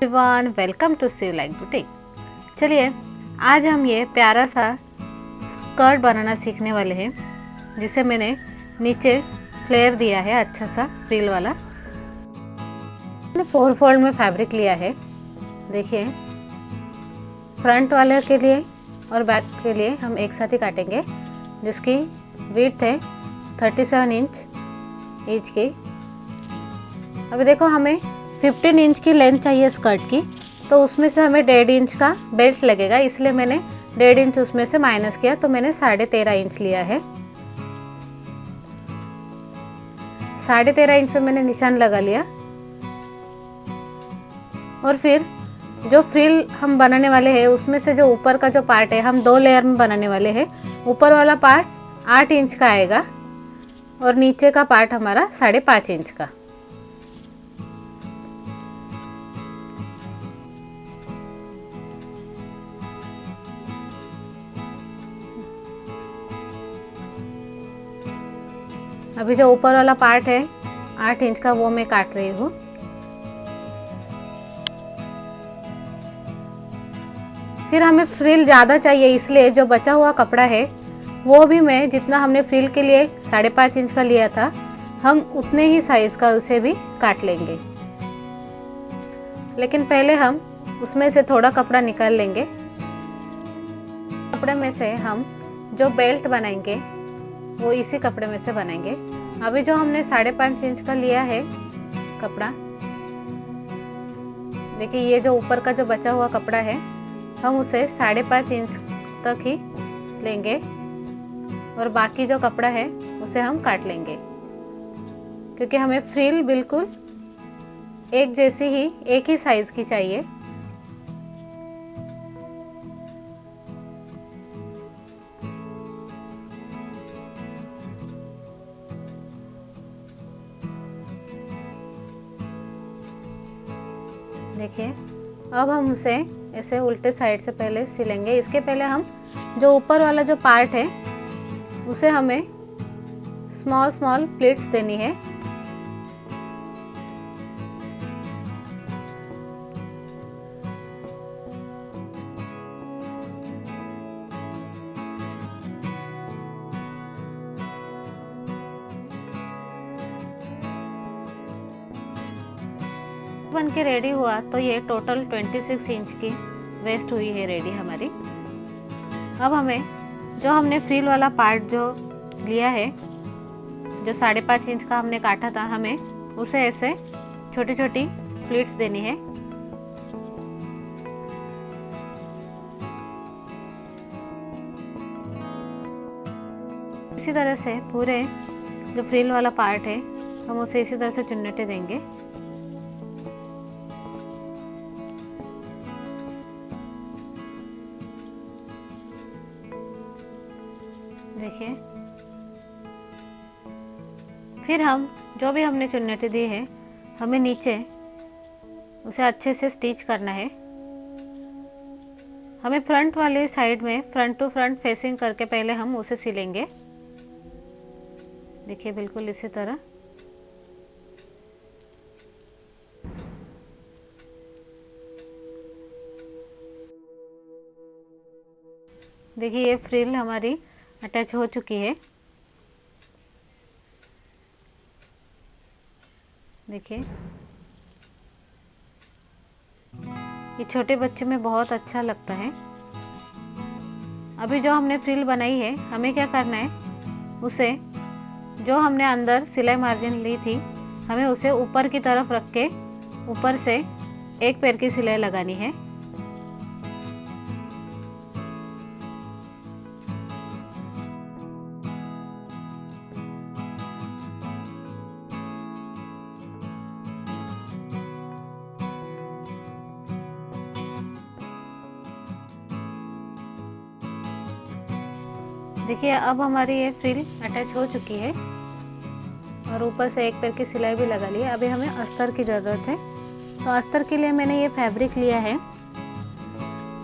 Everyone, welcome to see like boutique. चलिए आज हम ये प्यारा सा स्कर्ट बनाना सीखने वाले हैं, जिसे मैंने नीचे फ्लेयर दिया है अच्छा सा फ्रिल वाला। मैंने 4 फोल्ड में फैब्रिक लिया है। देखिए, फ्रंट वाले के लिए और बैक के लिए हम एक साथ ही काटेंगे, जिसकी विड्थ है 37 इंच की। अभी देखो, हमें 15 इंच की लेंथ चाहिए स्कर्ट की, तो उसमें से हमें 1.5 इंच का बेल्ट लगेगा, इसलिए मैंने 1.5 इंच उसमें से माइनस किया, तो मैंने 13.5 इंच लिया है। 13.5 इंच पे मैंने निशान लगा लिया। और फिर जो फ्रिल हम बनाने वाले हैं, उसमें से जो ऊपर का जो पार्ट है, हम 2 लेयर में बनाने वाले हैं। ऊपर वाला पार्ट 8 इंच का आएगा और नीचे का पार्ट हमारा 5.5 इंच का। अभी जो ऊपर वाला पार्ट है 8 इंच का, वो मैं काट रही हूँ। फिर हमें फ्रिल ज़्यादा चाहिए, इसलिए जो बचा हुआ कपड़ा है वो भी मैं जितना हमने फ्रिल के लिए 5.5 इंच का लिया था, हम उतने ही साइज का उसे भी काट लेंगे। लेकिन पहले हम उसमें से थोड़ा कपड़ा निकाल लेंगे। कपड़े में से हम जो बेल्ट बनाएंगे वो इसी कपड़े में से बनाएंगे। अभी जो हमने 5.5 इंच का लिया है कपड़ा, देखिए ये जो ऊपर का जो बचा हुआ कपड़ा है, हम उसे 5.5 इंच तक ही लेंगे और बाकी जो कपड़ा है उसे हम काट लेंगे, क्योंकि हमें फ्रिल बिल्कुल एक जैसी ही, एक ही साइज की चाहिए। देखिए, अब हम उसे ऐसे उल्टे साइड से पहले सिलेंगे। इसके पहले हम जो ऊपर वाला जो पार्ट है उसे हमें स्मॉल स्मॉल प्लीट्स देनी है। बन के रेडी हुआ तो ये टोटल 26 इंच की वेस्ट हुई है रेडी हमारी। अब हमें जो हमने फ्रिल वाला पार्ट जो लिया है, जो 5.5 इंच का हमने काटा था, हमें उसे ऐसे छोटी छोटी प्लीट्स देनी है। इसी तरह से पूरे जो फ्रिल वाला पार्ट है, हम उसे इसी तरह से चुन्नटे देंगे। देखिए, फिर हम जो भी हमने चुन्नटे दी है, हमें नीचे उसे अच्छे से स्टिच करना है। हमें फ्रंट वाले साइड में फ्रंट टू फ्रंट फेसिंग करके पहले हम उसे सिलेंगे। देखिए, बिल्कुल इसी तरह। देखिए, ये फ्रिल हमारी अटैच हो चुकी है। देखिए, ये छोटे बच्चे में बहुत अच्छा लगता है। अभी जो हमने फ्रिल बनाई है, हमें क्या करना है, उसे जो हमने अंदर सिलाई मार्जिन ली थी, हमें उसे ऊपर की तरफ रख के ऊपर से एक पैर की सिलाई लगानी है। देखिए, अब हमारी ये फ्रिल अटैच हो चुकी है और ऊपर से एक पैर की सिलाई भी लगा ली है। अभी हमें अस्तर की ज़रूरत है, तो अस्तर के लिए मैंने ये फैब्रिक लिया है,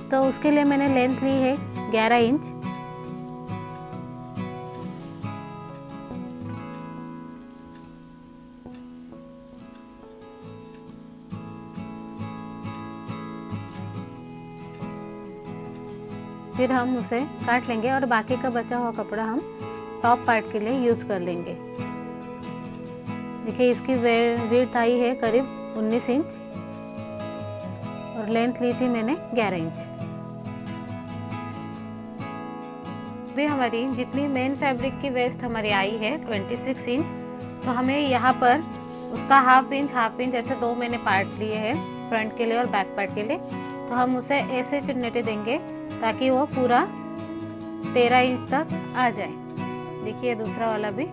तो उसके लिए मैंने लेंथ ली है 11 इंच। फिर हम उसे काट लेंगे और बाकी का बचा हुआ कपड़ा हम टॉप पार्ट के लिए यूज़ कर लेंगे। देखिए इसकी विड्थ आई है करीब 19 इंच और लेंथ ली थी मैंने 11 इंच। अभी हमारी जितनी मेन फैब्रिक की वेस्ट हमारी आई है 26 इंच, तो हमें यहाँ पर उसका हाफ इंच ऐसे दो मैंने पार्ट लिए हैं, फ्रंट के लिए और बैक पार्ट के लिए। तो हम उसे ऐसे चुन्नटे देंगे ताकि वो पूरा 13 इंच तक आ जाए। देखिए दूसरा वाला भी।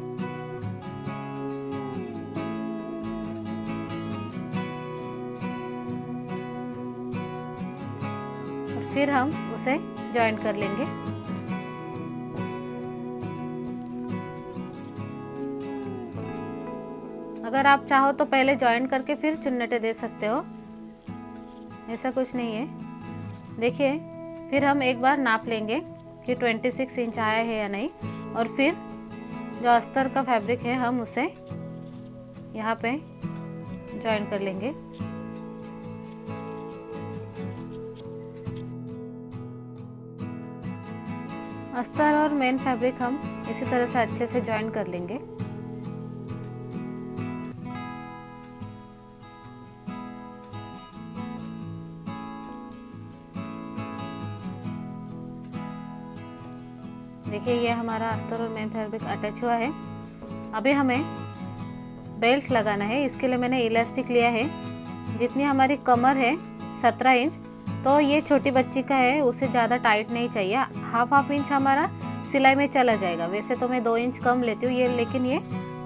और फिर हम उसे जॉइन कर लेंगे। अगर आप चाहो तो पहले जॉइन करके फिर चुन्नटे दे सकते हो, ऐसा कुछ नहीं है। देखिए फिर हम एक बार नाप लेंगे कि 26 इंच आया है या नहीं, और फिर जो अस्तर का फैब्रिक है हम उसे यहाँ पे जॉइन कर लेंगे। अस्तर और मेन फैब्रिक हम इसी तरह से अच्छे से जॉइन कर लेंगे। देखिए ये हमारा अस्तर और मेन फैब्रिक अटैच हुआ है। अभी हमें बेल्ट लगाना है। इसके लिए मैंने इलास्टिक लिया है। जितनी हमारी कमर है 17 इंच, तो ये छोटी बच्ची का है, उसे ज़्यादा टाइट नहीं चाहिए। हाफ इंच हमारा सिलाई में चला जाएगा। वैसे तो मैं 2 इंच कम लेती हूँ ये, लेकिन ये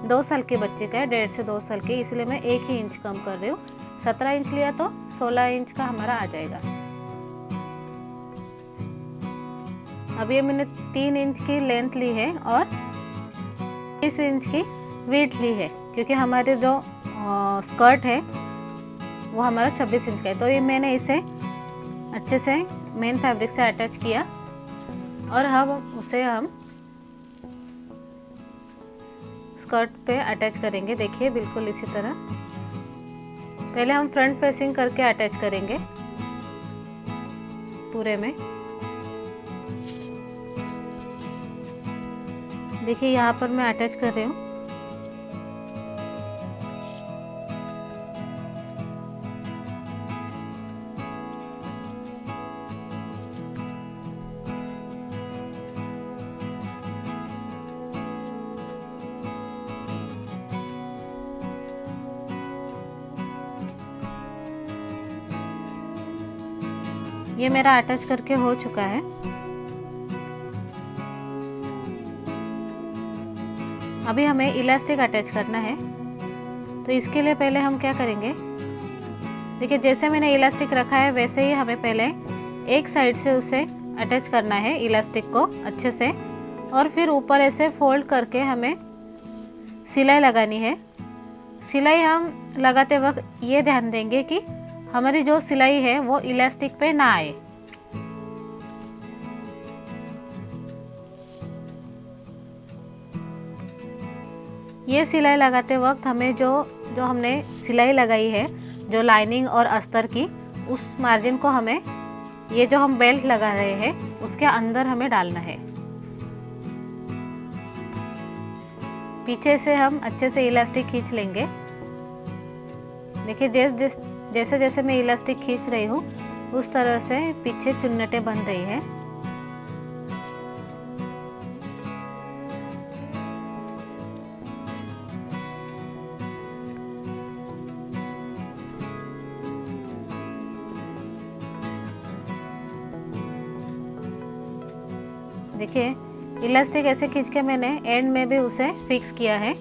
2 साल के बच्चे का है, 1.5 से 2 साल के, इसलिए मैं 1 ही इंच कम कर रही हूँ। 17 इंच लिया तो 16 इंच का हमारा आ जाएगा। अब ये मैंने 3 इंच की लेंथ ली है और 30 इंच की विड्थ ली है, क्योंकि हमारे जो स्कर्ट है वो हमारा 26 इंच का है। तो ये मैंने इसे अच्छे से मेन फैब्रिक से अटैच किया और अब उसे हम स्कर्ट पे अटैच करेंगे। देखिए बिल्कुल इसी तरह। पहले हम फ्रंट फेसिंग करके अटैच करेंगे पूरे में। देखिए यहाँ पर मैं अटैच कर रही हूँ। ये मेरा अटैच करके हो चुका है। अभी हमें इलास्टिक अटैच करना है। तो इसके लिए पहले हम क्या करेंगे, देखिए जैसे मैंने इलास्टिक रखा है वैसे ही हमें पहले एक साइड से उसे अटैच करना है इलास्टिक को अच्छे से, और फिर ऊपर ऐसे फोल्ड करके हमें सिलाई लगानी है। सिलाई हम लगाते वक्त ये ध्यान देंगे कि हमारी जो सिलाई है वो इलास्टिक पे ना आए। ये सिलाई लगाते वक्त हमें जो हमने सिलाई लगाई है, जो लाइनिंग और अस्तर की, उस मार्जिन को हमें, ये जो हम बेल्ट लगा रहे हैं उसके अंदर हमें डालना है। पीछे से हम अच्छे से इलास्टिक खींच लेंगे। देखिए जैसे जैसे मैं इलास्टिक खींच रही हूँ उस तरह से पीछे चुन्नटे बन रही है। देखिए इलास्टिक ऐसे खींच के मैंने एंड में भी उसे फिक्स किया है।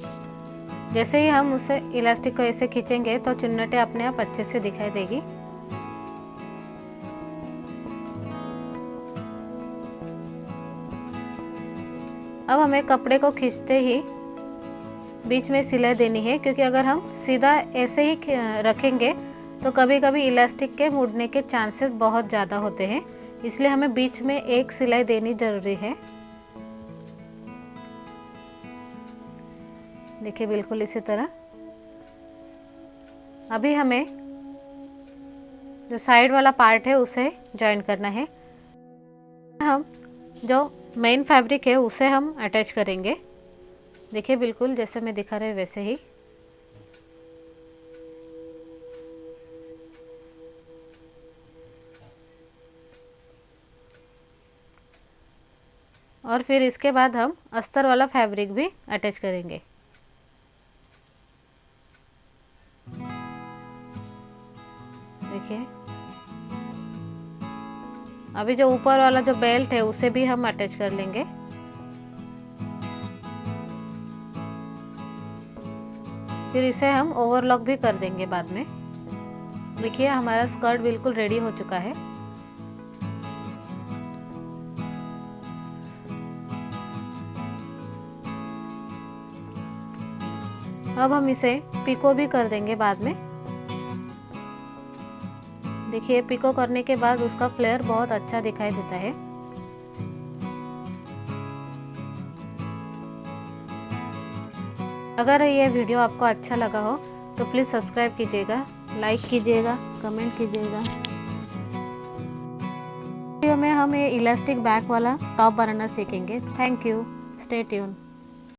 जैसे ही हम उसे इलास्टिक को ऐसे खींचेंगे तो चुन्नटे अपने आप अच्छे से दिखाई देगी। अब हमें कपड़े को खींचते ही बीच में सिलाई देनी है, क्योंकि अगर हम सीधा ऐसे ही रखेंगे तो कभी कभी इलास्टिक के मुड़ने के चांसेस बहुत ज़्यादा होते हैं, इसलिए हमें बीच में एक सिलाई देनी जरूरी है। देखिए बिल्कुल इसी तरह। अभी हमें जो साइड वाला पार्ट है उसे ज्वाइन करना है। हम जो मेन फैब्रिक है उसे हम अटैच करेंगे। देखिए बिल्कुल जैसे मैं दिखा रहे वैसे ही। और फिर इसके बाद हम अस्तर वाला फैब्रिक भी अटैच करेंगे। देखिए अभी जो ऊपर वाला जो बेल्ट है उसे भी हम अटैच कर लेंगे। फिर इसे हम ओवरलॉक भी कर देंगे बाद में। देखिए हमारा स्कर्ट बिल्कुल रेडी हो चुका है। अब हम इसे पिको भी कर देंगे बाद में। देखिए पिको करने के बाद उसका फ्लेयर बहुत अच्छा दिखाई देता है। अगर ये वीडियो आपको अच्छा लगा हो तो प्लीज़ सब्सक्राइब कीजिएगा, लाइक कीजिएगा, कमेंट कीजिएगा। वीडियो में हम ये इलास्टिक बैक वाला टॉप बनाना सीखेंगे। Thank you, stay tune.